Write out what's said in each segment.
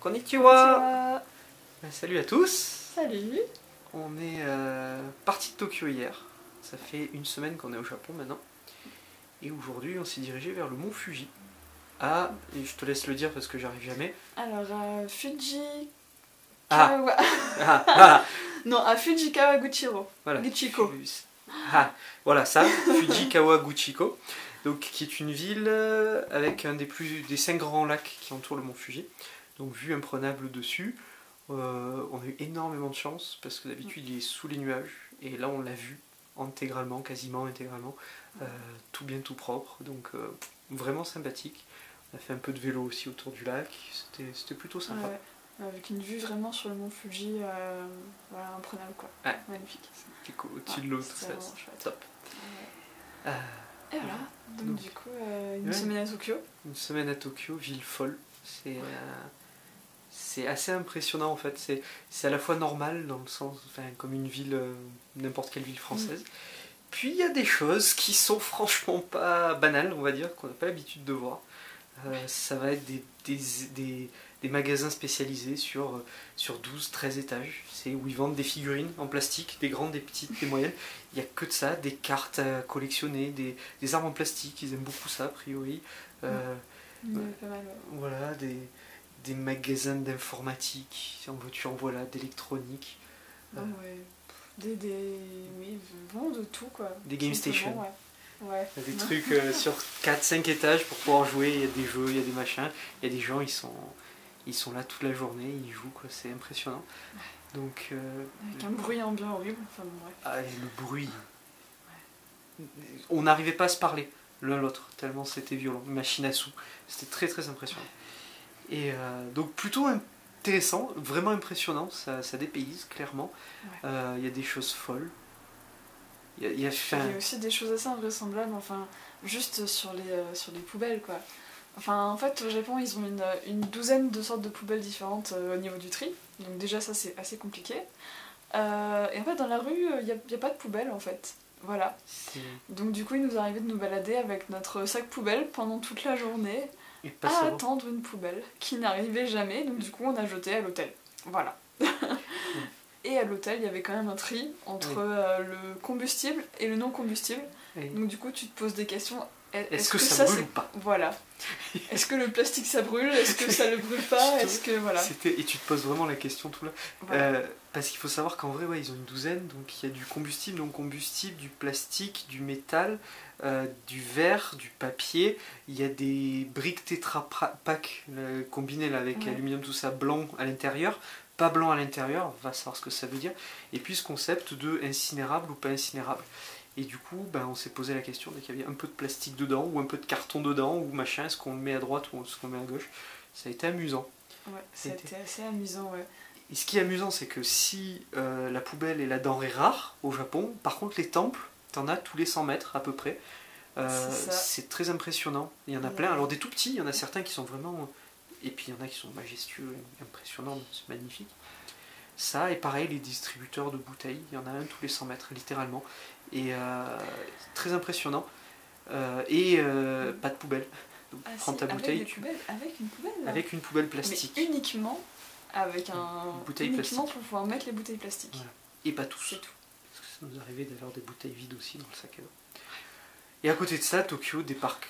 Konnichiwa. Salut à tous. Salut. On est parti de Tokyo hier. Ça fait une semaine qu'on est au Japon maintenant. Et aujourd'hui, on s'est dirigé vers le mont Fuji. Ah, et je te laisse le dire parce que j'arrive jamais. Alors, Fuji... Non, à Fuji Kawaguchiro. Voilà. Guchiko. Voilà ça, Fuji Kawaguchiko. Donc, qui est une ville avec un des 5 grands lacs qui entourent le mont Fuji. Donc, vue imprenable dessus. On a eu énormément de chance parce que d'habitude il est sous les nuages. Et là, on l'a vu intégralement, quasiment intégralement. Tout bien, tout propre. Donc, vraiment sympathique. On a fait un peu de vélo aussi autour du lac. C'était plutôt sympa. Ouais. Avec une vue vraiment sur le mont Fuji, voilà, imprenable quoi. Ouais. Magnifique. Au-dessus de l'eau, tout ça, c'est top. Ouais. Et voilà, donc du coup, une semaine à Tokyo. Une semaine à Tokyo, ville folle. C'est assez impressionnant en fait. C'est à la fois normal, dans le sens, comme une ville, n'importe quelle ville française. Puis il y a des choses qui sont franchement pas banales, on va dire, qu'on n'a pas l'habitude de voir. Ça va être des magasins spécialisés sur 12-13 étages, où ils vendent des figurines en plastique, des grandes, des petites, des moyennes. Il n'y a que de ça, des cartes à collectionner, des armes en plastique, ils aiment beaucoup ça a priori. Pas mal, Voilà, des magasins d'informatique, en veux-tu en voilà, d'électronique. Oui, ils vendent de tout quoi. Des game stations. Ouais. Il y a des trucs sur 4-5 étages pour pouvoir jouer, il y a des jeux, il y a des machins, il y a des gens, ils sont là toute la journée, ils jouent, quoi, c'est impressionnant. Donc, avec un bruit ambiant horrible, enfin bon, bref. Ah, et le bruit. On n'arrivait pas à se parler l'un l'autre, tellement c'était violent, une machine à sous, c'était très très impressionnant. Et donc plutôt intéressant, vraiment impressionnant, ça dépayse clairement, il y a des choses folles. Il y a aussi des choses assez invraisemblables, enfin, juste sur les poubelles, quoi. Enfin, en fait, au Japon, ils ont une douzaine de sortes de poubelles différentes au niveau du tri, donc déjà ça c'est assez compliqué. Et en fait, dans la rue, il n'y a pas de poubelle, en fait. Voilà. Donc du coup, il nous arrivait de nous balader avec notre sac poubelle pendant toute la journée, à attendre une poubelle qui n'arrivait jamais, donc du coup, on a jeté à l'hôtel. Voilà. Et à l'hôtel, il y avait quand même un tri entre le combustible et le non combustible. Donc du coup, tu te poses des questions. Est-ce que ça brûle ou pas? Voilà. Est-ce que le plastique ça brûle? Est-ce que ça le brûle pas? Est-ce que voilà. Et tu te poses vraiment la question tout là. Voilà. Parce qu'il faut savoir qu'en vrai, ils ont une douzaine. Donc il y a du combustible, non combustible, du plastique, du métal, du verre, du papier. Il y a des briques Tetra Pak combinées là, avec aluminium, tout ça, blanc à l'intérieur. Pas blanc à l'intérieur, on va savoir ce que ça veut dire. Et puis ce concept de incinérable ou pas incinérable. Et du coup, on s'est posé la question dès qu'il y avait un peu de plastique dedans, ou un peu de carton dedans, ou machin, est-ce qu'on le met à droite ou est-ce qu'on le met à gauche. Ça a été amusant. Ouais, c'était assez amusant, ouais. Et ce qui est amusant, c'est que si la poubelle est la denrée rare au Japon, par contre les temples, t'en as tous les 100 mètres à peu près. C'est très impressionnant. Il y en a plein. Alors des tout petits, il y en a certains qui sont vraiment... Et puis il y en a qui sont majestueux, impressionnants, c'est magnifique. Ça, et pareil, les distributeurs de bouteilles, il y en a un tous les 100 mètres, littéralement. Et très impressionnant. Pas de poubelle. Donc prends ta bouteille. Avec une poubelle là. Avec une poubelle plastique. Mais uniquement avec une bouteille uniquement plastique. Pour pouvoir mettre les bouteilles plastiques. Voilà. Et pas tous. C'est tout. Parce que ça nous arrivait d'avoir des bouteilles vides aussi dans le sac à dos. Et à côté de ça, Tokyo, des parcs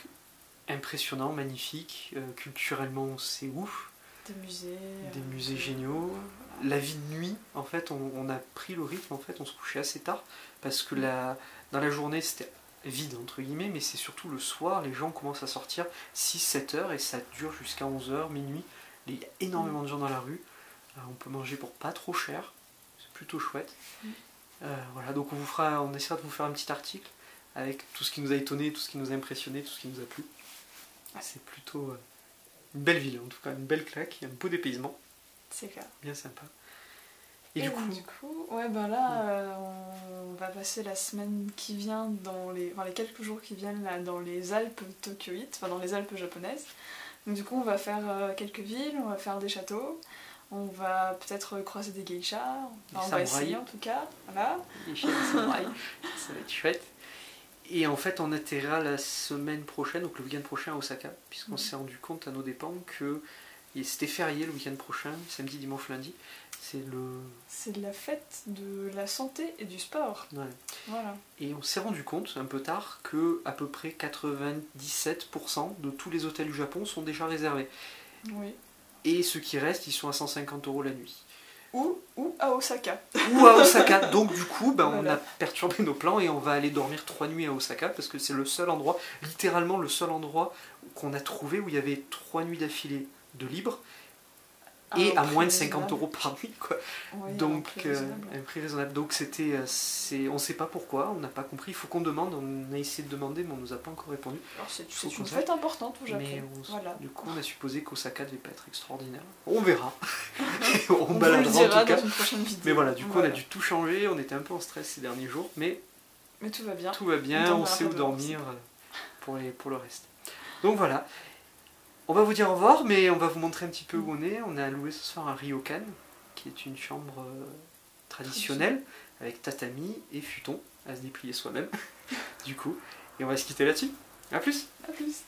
impressionnant, magnifique, culturellement c'est ouf. Des musées géniaux. La vie de nuit, en fait, on a pris le rythme, en fait, on se couchait assez tard, parce que dans la journée c'était vide, entre guillemets, mais c'est surtout le soir, les gens commencent à sortir 6-7 heures, et ça dure jusqu'à 11 heures, minuit. Il y a énormément de gens dans la rue, on peut manger pour pas trop cher, c'est plutôt chouette. Voilà, donc on essaiera de vous faire un petit article, avec tout ce qui nous a étonné, tout ce qui nous a impressionné, tout ce qui nous a plu. C'est plutôt une belle ville, en tout cas, une belle claque, un beau dépaysement. C'est clair. Bien sympa. Et du coup, on va passer la semaine qui vient, les quelques jours qui viennent là, dans les Alpes tokyoïtes, enfin dans les Alpes japonaises. Donc du coup, on va faire quelques villes, on va faire des châteaux, on va peut-être croiser des geishas, on va essayer en tout cas. Voilà. Les geishas, des samouraïs, ça va être chouette. Et en fait, on atterrira la semaine prochaine, donc le week-end prochain à Osaka, puisqu'on s'est rendu compte à nos dépens que Et c'était férié le week-end prochain, samedi, dimanche, lundi. C'est la fête de la santé et du sport. Ouais. Voilà. Et on s'est rendu compte, un peu tard, que à peu près 97% de tous les hôtels du Japon sont déjà réservés. Oui. Et ceux qui restent, ils sont à 150 € la nuit. Ou à Osaka. Ou à Osaka. Donc du coup, Voilà. on a perturbé nos plans et on va aller dormir 3 nuits à Osaka parce que c'est le seul endroit, littéralement le seul endroit qu'on a trouvé où il y avait 3 nuits d'affilée de libre et à moins de 50 € par nuit, quoi. Oui, Donc un prix raisonnable. Donc on ne sait pas pourquoi, on n'a pas compris. Il faut qu'on demande. On a essayé de demander, mais on nous a pas encore répondu. Alors c'est une fête importante au Japon. Mais voilà. Du coup, on a supposé qu'Osaka devait pas être extraordinaire. On verra. on baladera en tout cas. dans une prochaine vidéo. Mais voilà, du coup, on a dû tout changer. On était un peu en stress ces derniers jours, mais tout va bien. Tout va bien. On sait où dormir pour le reste. Donc voilà. On va vous dire au revoir, mais on va vous montrer un petit peu où on est. On a loué ce soir un ryokan, qui est une chambre traditionnelle, avec tatami et futon à se déplier soi-même, du coup. Et on va se quitter là-dessus. A plus. À plus.